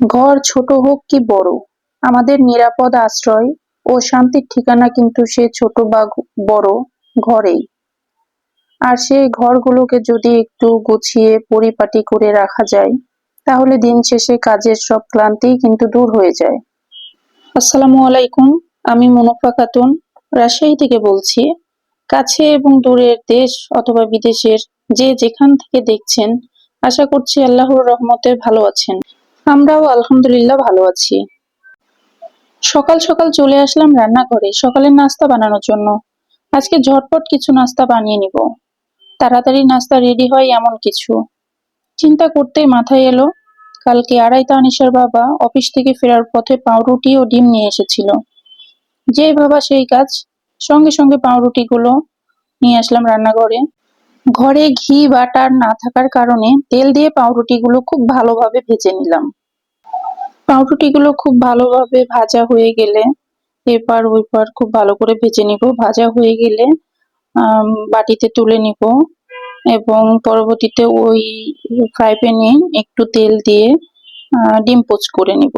ঘর ছোট হোক কি বড়, আমাদের নিরাপদ আশ্রয় ও শান্তির ঠিকানা কিন্তু সে ছোট বা বড় ঘরেই। আর সেই ঘরগুলোকে যদি একটু গুছিয়ে পরিপাটি করে রাখা যায়, তাহলে দিন শেষে কাজের সব ক্লান্তিই কিন্তু দূর হয়ে যায়। আসসালামু আলাইকুম। আমি মুনফা খাতুন, রাজশাহী থেকে বলছি। কাছে এবং দূরের দেশ অথবা বিদেশের যে যেখান থেকে দেখছেন, আশা করছি আল্লাহর রহমতে ভালো আছেন। আমরাও আলহামদুলিল্লাহ ভালো আছি। সকাল সকাল চলে আসলাম রান্নাঘরে সকালের নাস্তা বানানোর জন্য। আজকে ঝটপট কিছু নাস্তা বানিয়ে নিব। তাড়াতাড়ি নাস্তা রেডি হয় এমন কিছু চিন্তা করতেই মাথায় এলো, কালকে আড়াইটা আনিশার বাবা অফিস থেকে ফেরার পথে পাউরুটি ও ডিম নিয়ে এসেছিল। যেই ভাবা সেই কাজ, সঙ্গে সঙ্গে পাউরুটিগুলো নিয়ে আসলাম রান্নাঘরে। ঘরে ঘি বাটার না থাকার কারণে তেল দিয়ে পাউরুটিগুলো খুব ভালোভাবে ভেজে নিলাম। পাউরুটিগুলো খুব ভালোভাবে ভাজা হয়ে গেলে এপার ওইপার খুব ভালো করে ভেজে নিব। ভাজা হয়ে গেলে বাটিতে তুলে নিব এবং পরবর্তীতে ওই ফ্রাই প্যানে একটু তেল দিয়ে ডিম পোচ করে নিব।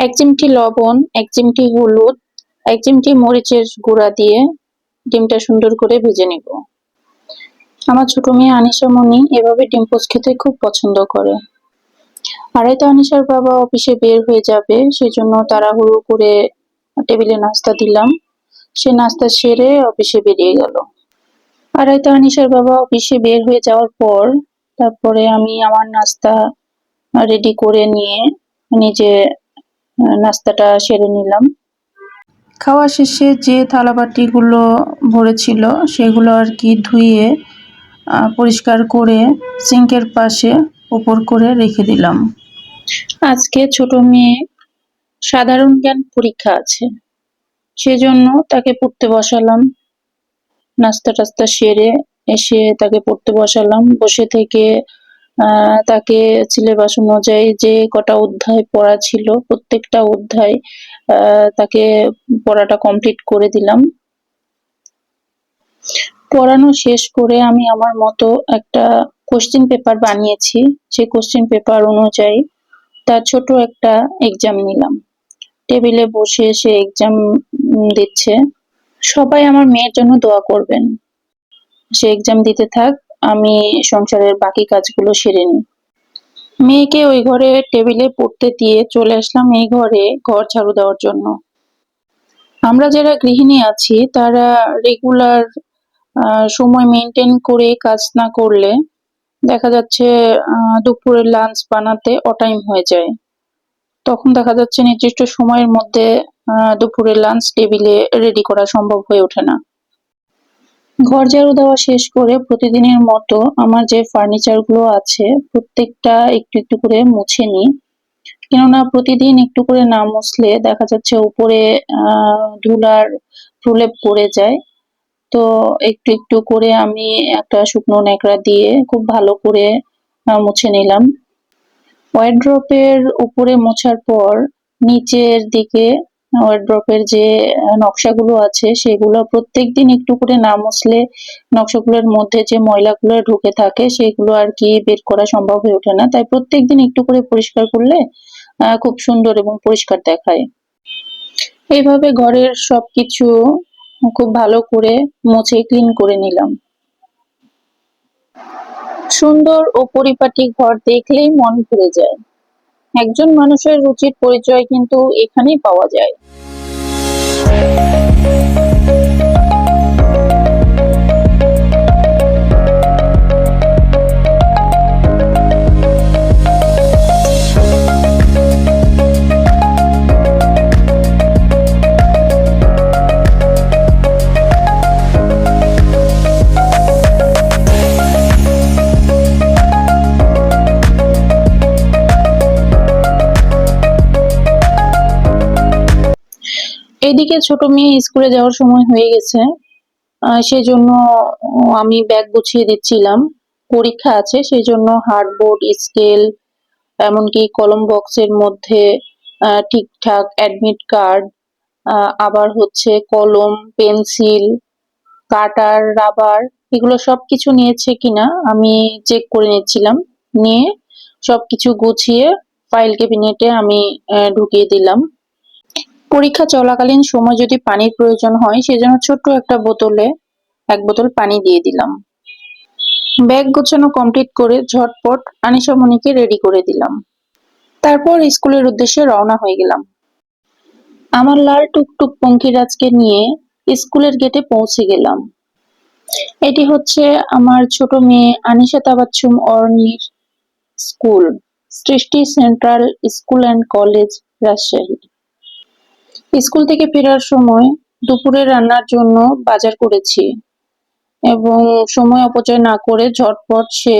1 চিমটি লবণ, 1 চিমটি হলুদ, 1 চিমটি মরিচের গুঁড়া দিয়ে ডিমটা সুন্দর করে ভেজে নিব। আমার ছোট মেয়ে আনিশা মনি এভাবে ডিম পোচ খেতে খুব পছন্দ করে। আড়াইটা আনিশার বাবা অফিসে বের হয়ে যাবে, সেজন্য তাড়াহুড়ো করে টেবিলে নাস্তা দিলাম। সে নাস্তা সেরে অফিসে বেরিয়ে গেল। আড়াইটা আনিশার বাবা অফিসে বের হয়ে যাওয়ার পর তারপরে আমি আমার নাস্তা রেডি করে নিয়ে নিজে নাস্তাটা সেরে নিলাম। খাওয়া শেষে যে থালাবাটিগুলো ভরেছিল সেগুলো আর কি ধুয়ে পরিষ্কার করে সিঙ্কের পাশে উপর করে রেখে দিলাম। আজকে ছোট মেয়ে সাধারণ জ্ঞান পরীক্ষা আছে, সেজন্য তাকে পড়তে বসালাম। নাস্তা টাস্তা সেরে এসে তাকে পড়তে বসালাম। বসে থেকে তাকে সিলেবাস অনুযায়ী যে কটা অধ্যায় পড়া ছিল প্রত্যেকটা অধ্যায় তাকে পড়াটা কমপ্লিট করে দিলাম। পড়ানো শেষ করে আমি আমার মতো একটা কোশ্চেন পেপার বানিয়েছি। সেই কোশ্চেন পেপার অনুযায়ী তার ছোট একটা এক্সাম নিলাম। টেবিলে বসে সে এক্সাম দিচ্ছে। সবাই আমার মেয়ের জন্য দোয়া করবেন। সে এক্সাম দিতে থাক, আমি সংসারের বাকি কাজগুলো সেরে নিই। মেয়েকে ওই ঘরে টেবিলে পড়তে দিয়ে চলে আসলাম এই ঘরে ঘর ঝাড়ু দেওয়ার জন্য। আমরা যারা গৃহিণী আছি তারা রেগুলার সময় মেনটেন করে কাজ না করলে দেখা যাচ্ছে দুপুরের লাঞ্চ বানাতে অটাইম হয়ে যায়। তখন দেখা যাচ্ছে নির্দিষ্ট সময়ের মধ্যে দুপুরের লাঞ্চ টেবিলে রেডি করা সম্ভব হয়ে ওঠে না। ঘর ঝাড়ু দেওয়া শেষ করে প্রতিদিনের মতো আমার যে ফার্নিচার গুলো আছে প্রত্যেকটা একটু একটু করে মুছে নিই। কেননা প্রতিদিন একটু করে না মুছলে দেখা যাচ্ছে উপরে ধুলার প্রলেপ পড়ে যায়। তো একটু একটু করে আমি একটা শুকনো ন্যাকড়া দিয়ে খুব ভালো করে মুছে নিলাম। ওয়ারড্রপের উপরে মোছার পর নিচের দিকে ওয়ারড্রপের যে নকশাগুলো আছে সেগুলো প্রত্যেকদিন একটু করে না মুছলে নকশাগুলোর মধ্যে যে ময়লাগুলো ঢুকে থাকে সেগুলো আর কি বের করা সম্ভব হয়ে ওঠে না। তাই প্রত্যেকদিন একটু করে পরিষ্কার করলে খুব সুন্দর এবং পরিষ্কার দেখায়। এইভাবে ঘরের সবকিছু খুব ভালো করে মুছে ক্লিন করে নিলাম। সুন্দর ও পরিপাটি ঘর দেখলেই মন ভরে যায়। একজন মানুষের রুচির পরিচয় কিন্তু এখানেই পাওয়া যায়। এদিকে ছোট মেয়ে স্কুলে যাওয়ার সময় হয়ে গেছে, সেজন্য আমি ব্যাগ গুছিয়ে দিচ্ছিলাম। পরীক্ষা আছে সেজন্য হার্ডবোর্ড, স্কেল, এমনকি কলম বক্সের মধ্যে ঠিকঠাক অ্যাডমিট কার্ড, আবার হচ্ছে কলম, পেন্সিল, কাটার, রাবার, এগুলো সবকিছু নিয়েছে কিনা আমি চেক করে নিচ্ছিলাম। নিয়ে সবকিছু গুছিয়ে ফাইল ক্যাবিনেটে আমি ঢুকিয়ে দিলাম। পরীক্ষা চলাকালীন সময় যদি পানির প্রয়োজন হয় সেজন্য ছোট্ট একটা বোতলে 1 বোতল পানি দিয়ে দিলাম। ব্যাগ গোছানো কমপ্লিট করে ঝটপট আনিশা মনিকে রেডি করে দিলাম। তারপর স্কুলের উদ্দেশ্যে রওনা হয়ে গেলাম। আমার লাল টুকটুক পঙ্খিরাজকে নিয়ে স্কুলের গেটে পৌঁছে গেলাম। এটি হচ্ছে আমার ছোট মেয়ে আনিশা তাবাচ্ছুম অর্নির স্কুল, সৃষ্টি central school and college, Rajshahi. School থেকে ফেরার সময় দুপুরে রান্নার জন্য বাজার করেছি এবং সময় অপচয় না করে ঝটপট সে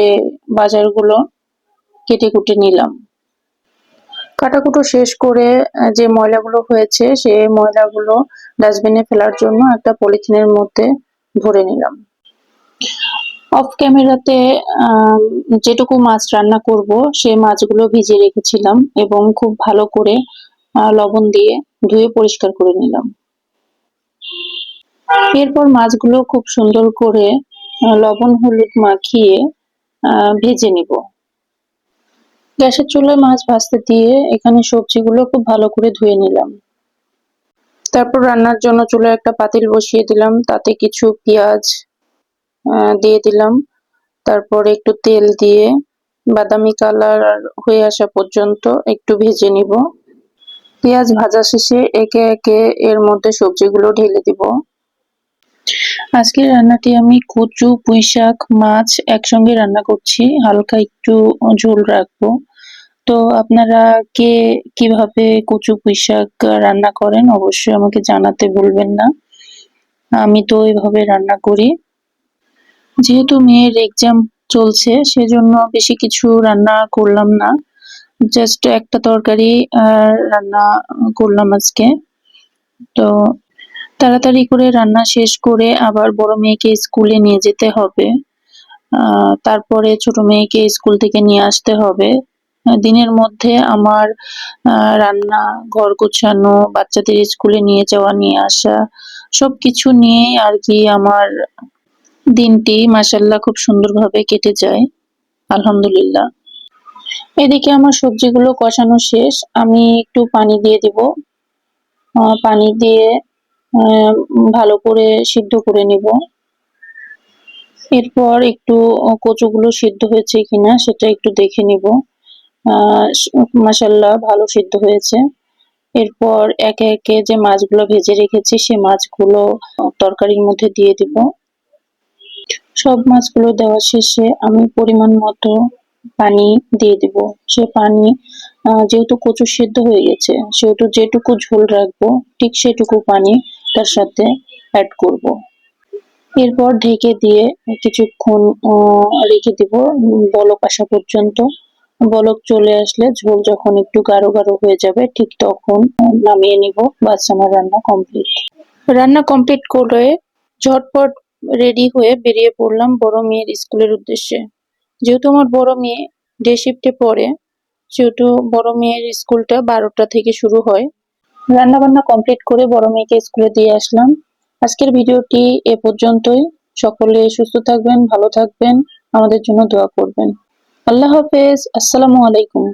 বাজারগুলো কেটে কুটে নিলাম। কাটাকুটো শেষ করে যে ময়লাগুলো হয়েছে সে ময়লাগুলো ডাস্টবিনে ফেলার জন্য একটা পলিথিনের মধ্যে ভরে নিলাম। অফ ক্যামেরাতে যেটুকু মাছ রান্না করব সে মাছগুলো ভিজিয়ে রেখেছিলাম এবং খুব ভালো করে লবণ দিয়ে ধুয়ে পরিষ্কার করে নিলাম। এরপর মাছগুলো খুব সুন্দর করে লবণ হলুদ মাখিয়ে ভেজে নিব। গ্যাসের চুলায় মাছ ভাজতে দিয়ে এখানে সবজিগুলো খুব ভালো করে ধুয়ে নিলাম। তারপর রান্নার জন্য চুলায় একটা পাতিল বসিয়ে দিলাম, তাতে কিছু পেঁয়াজ দিয়ে দিলাম। তারপর একটু তেল দিয়ে বাদামি কালার হয়ে আসা পর্যন্ত একটু ভেজে নিব। পেঁয়াজ ভাজা শেষে একে একে এর মধ্যে সবজিগুলো ঢেলে দিব। আজকের রান্নাটি আমি কচু, পুঁইশাক, মাছ একসঙ্গে রান্না করছি, হালকা একটু ঝোল রাখবো। তো আপনারা কে কিভাবে কচু পুঁইশাক রান্না করেন অবশ্যই আমাকে জানাতে ভুলবেন না। আমি তো এভাবে রান্না করি। যেহেতু মেয়ের এক্সাম চলছে সেজন্য বেশি কিছু রান্না করলাম না, জাস্ট একটা তরকারি রান্না করলাম আজকে। তো তাড়াতাড়ি করে রান্না শেষ করে আবার বড় মেয়েকে স্কুলে নিয়ে যেতে হবে, তারপরে ছোট মেয়েকে স্কুল থেকে নিয়ে আসতে হবে। দিনের মধ্যে আমার রান্না, ঘর গোছানো, বাচ্চাদের স্কুলে নিয়ে যাওয়া নিয়ে আসা সবকিছু নিয়ে আর কি আমার দিনটি মাশাআল্লাহ খুব সুন্দরভাবে কেটে যায়, আলহামদুলিল্লাহ। এদিকে আমার সবজিগুলো কষানো শেষ, আমি একটু পানি দিয়ে দিব। পানি দিয়ে ভালো করে সিদ্ধ করে নিব। এরপর একটু কচুগুলো সিদ্ধ হয়েছে কিনা সেটা একটু দেখে নিব। মাশাআল্লাহ ভালো সিদ্ধ হয়েছে। এরপর একে একে যে মাছগুলো ভেজে রেখেছি সে মাছগুলো তরকারির মধ্যে দিয়ে দিব। সব মাছগুলো দেওয়া শেষে আমি পরিমাণ মতো পানি দিয়ে দিব। সে পানি যেহেতু কচু সিদ্ধ হয়ে গেছে সেহেতু যেটুকু ঝোল রাখবো ঠিক সেটুকু পানি তার সাথে অ্যাড করব। এরপর ঢেকে দিয়ে কিছুক্ষণ রেখে দিব বলক আসা পর্যন্ত। বলক চলে আসলে ঝোল যখন একটু গাঢ় গাঢ় হয়ে যাবে ঠিক তখন নামিয়ে নিব। বাস আমার রান্না কমপ্লিট। রান্না কমপ্লিট করে ঝটপট রেডি হয়ে বেরিয়ে পড়লাম বড় মেয়ের স্কুলের উদ্দেশ্যে। যেহেতু আমার বড় মেয়ে ডে শিফটে পড়ে সেহেতু বড় মেয়ের স্কুলটা 12টা থেকে শুরু হয়। রান্না বান্না কমপ্লিট করে বড় মেয়েকে স্কুলে দিয়ে আসলাম। আজকের ভিডিওটি এ পর্যন্তই। সকলে সুস্থ থাকবেন, ভালো থাকবেন, আমাদের জন্য দোয়া করবেন। আল্লাহ হাফেজ। আসসালামু আলাইকুম।